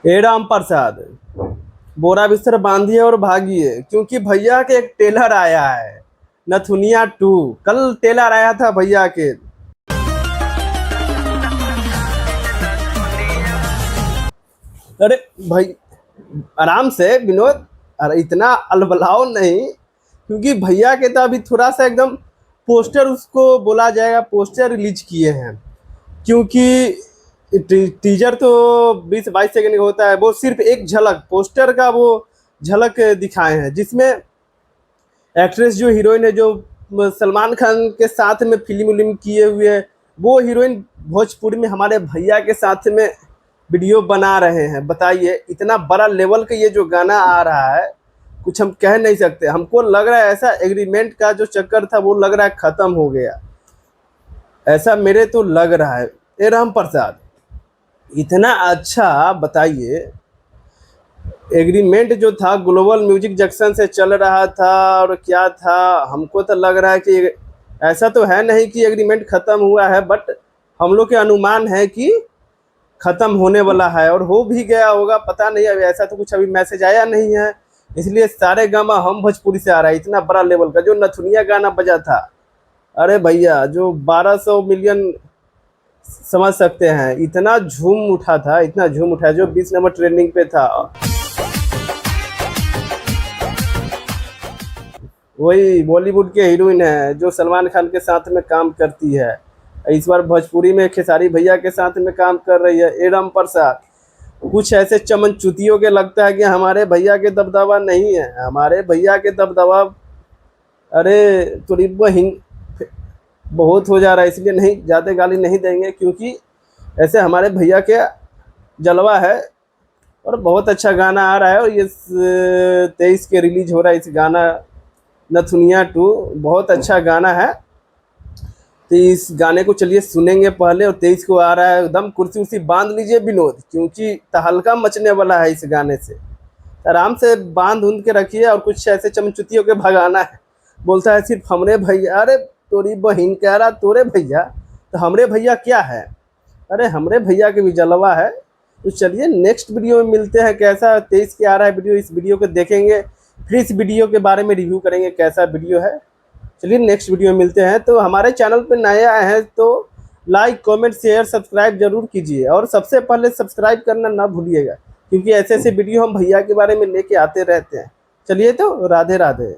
हे राम प्रसाद, बोरा बिस्तर बांधिए और भागिए क्योंकि भैया के एक टेलर आया है। नथुनिया 2 कल टेलर आया था भैया के। अरे भाई, आराम से विनोद। अरे इतना अलबलाओ नहीं, क्योंकि भैया के तो अभी थोड़ा सा एकदम पोस्टर उसको बोला जाएगा, पोस्टर रिलीज किए हैं। क्योंकि टीजर तो 20-22 सेकंड का होता है, वो सिर्फ एक झलक पोस्टर का वो झलक दिखाए हैं, जिसमें एक्ट्रेस जो हीरोइन है, जो सलमान खान के साथ में फिल्म विल्म किए हुए है, वो हीरोइन भोजपुरी में हमारे भैया के साथ में वीडियो बना रहे हैं। बताइए, इतना बड़ा लेवल का ये जो गाना आ रहा है, कुछ हम कह नहीं सकते। हमको लग रहा है ऐसा एग्रीमेंट का जो चक्कर था वो लग रहा है खत्म हो गया, ऐसा मेरे तो लग रहा है। ए राम प्रसाद, इतना अच्छा बताइए, एग्रीमेंट जो था ग्लोबल म्यूजिक जंक्शन से चल रहा था और क्या था, हमको तो लग रहा है कि ऐसा तो है नहीं कि एग्रीमेंट ख़त्म हुआ है, बट हम लोग के अनुमान है कि ख़त्म होने वाला है और हो भी गया होगा, पता नहीं। अभी ऐसा तो कुछ अभी मैसेज आया नहीं है, इसलिए सारे गामा हम भोजपुरी से आ रहा है। इतना बड़ा लेवल का जो नथुनिया गाना बजा था, अरे भैया, जो 1200 मिलियन समझ सकते हैं, इतना झूम उठा था, इतना झूम उठा, जो 20 नंबर ट्रेंडिंग पे था। वही बॉलीवुड के हीरोइन है जो सलमान खान के साथ में काम करती है, इस बार भोजपुरी में खेसारी भैया के साथ में काम कर रही है। ए राम प्रसाद, कुछ ऐसे चमन चुतियों के लगता है कि हमारे भैया के दबदबा नहीं है। हमारे भैया के दबदबा, अरे थोड़ी बहिन बहुत हो जा रहा है, इसलिए नहीं ज़्यादा गाली नहीं देंगे, क्योंकि ऐसे हमारे भैया के जलवा है और बहुत अच्छा गाना आ रहा है। और ये 23 के रिलीज हो रहा है इस गाना नथुनिया 2, बहुत अच्छा गाना है। तो इस गाने को चलिए सुनेंगे पहले, और 23 को आ रहा है। एकदम कुर्सी उर्सी बांध लीजिए विनोद, क्योंकि तहलका मचने वाला है इस गाने से। आराम से बांध उंध के रखिए, और कुछ ऐसे चमचुतियों के भगाना है। बोलता है सिर्फ हमरे भैया, अरे तोरी बहिन कह रहा तोरे भैया, तो हमरे भैया क्या है? अरे हमरे भैया के भी जलवा है। तो चलिए नेक्स्ट वीडियो में मिलते हैं। कैसा 23 के आ रहा है वीडियो, इस वीडियो को देखेंगे, फिर इस वीडियो के बारे में रिव्यू करेंगे कैसा वीडियो है। चलिए नेक्स्ट वीडियो में मिलते हैं। तो हमारे चैनल पर नए आए हैं तो लाइक कमेंट शेयर सब्सक्राइब जरूर कीजिए, और सबसे पहले सब्सक्राइब करना ना भूलिएगा, क्योंकि ऐसे ऐसे वीडियो हम भैया के बारे में लेके आते रहते हैं। चलिए तो राधे राधे।